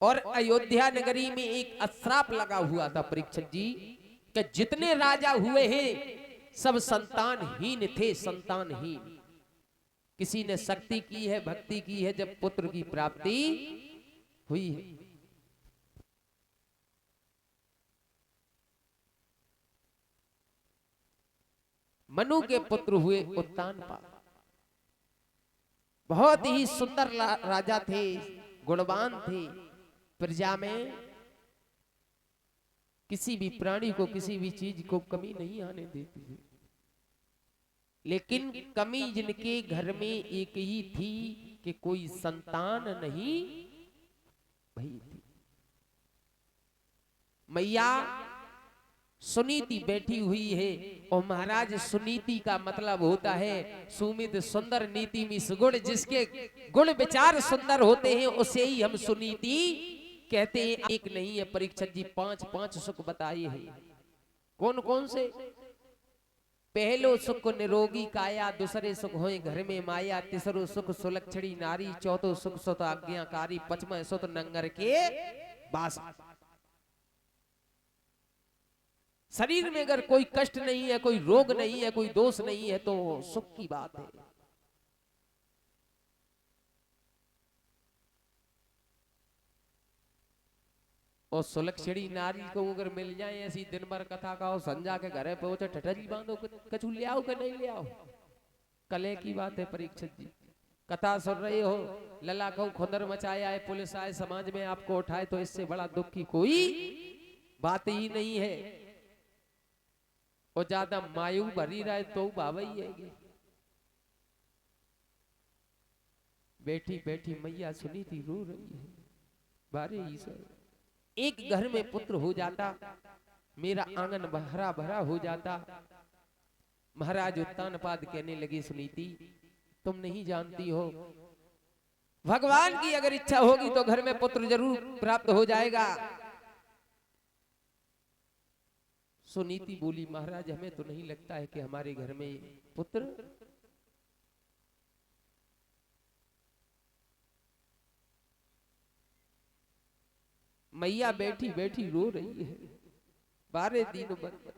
और अयोध्या नगरी में एक अश्राप लगा हुआ था परीक्षित जी कि जितने राजा हुए हैं सब संतानहीन थे, संतानहीन। किसी ने शक्ति की है, भक्ति की है, जब पुत्र की प्राप्ति हुई है। मनु के पुत्र हुए उत्तानपाद, बहुत ही सुंदर राजा थे, गुणवान थे, प्रजा में किसी भी प्राणी को, किसी भी चीज को कमी नहीं आने देते थे। लेकिन कमी जिनके घर में एक ही थी कि कोई संतान नहीं भई थी। मैया सुनीति बैठी हुई है, और महाराज सुनीति का मतलब होता है सुमित सुंदर नीति में सुगुण। जिसके गुण विचार सुंदर होते हैं उसे ही हम सुनीति कहते हैं। एक नहीं है परीक्षित जी, 5 सुख बताए हैं। कौन कौन से? पहलो सुख निरोगी काया, दूसरे सुख होए घर में माया, तीसरो सुख सुलक्षणी नारी, चौथो सुख सुत आज्ञाकारी, पचमा सुत नंगर के बास। शरीर में अगर कोई कष्ट नहीं है, कोई रोग नहीं है, कोई दोष नहीं है, तो सुख की बात है। और सुलक्षणी नारी को अगर मिल जाए ऐसी दिन भर कथा का, संजा के घरे पहुंचे ठठरी बांधो, कछु ले आओ कि नहीं ले आओ, कले की बात है परीक्षित जी। कथा सुन रहे हो, लला को खुंदर मचाया है, पुलिस आए समाज में आपको उठाए, तो इससे बड़ा दुख की कोई बात ही नहीं है। और ज्यादा मायू भरी रहे तो बाबई है। बैठी बैठी मैया सुनीति रो रही है, बारे ईश्वर एक घर में पुत्र हो जाता, मेरा आंगन भरा भरा हो जाता। महाराज उत्तानपाद कहने लगे, सुनीति तुम नहीं जानती हो, भगवान की अगर इच्छा होगी तो घर में पुत्र जरूर प्राप्त हो जाएगा। सुनीति बोली, महाराज हमें तो नहीं लगता है कि हमारे घर में पुत्र। मैया बैठी बैठी रो रही है, 12 दिन बंद।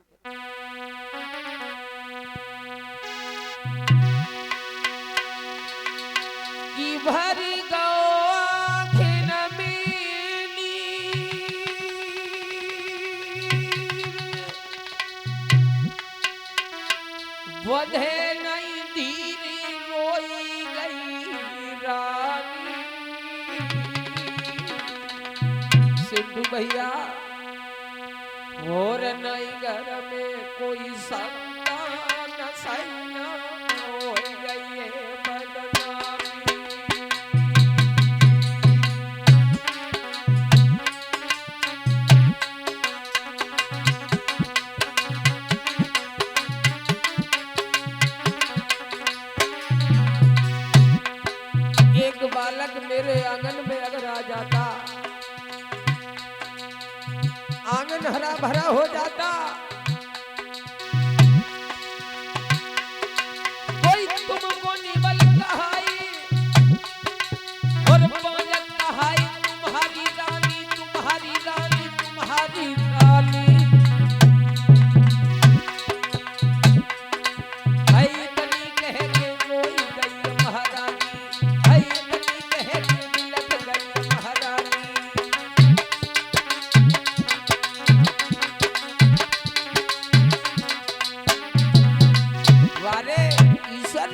की भरी गौखिन मेली, वधे नहीं धीरे रोई गई रानी। सिद्धू भैया और नहीं घर में कोई संतान, सैया हो गई है बदनामी। एक बालक मेरे आंगन में अगर आ जाता, आंगन हरा भरा हो जाता। कोई तुमको निबल कहाई और पालक कहाई, तुम्हारी रानी तुम्हारी रानी तुम्हारी रानी। हई तनी कह के रोई गई महारानी, हई तनी कह के बिलख गई महारानी। ईश्वर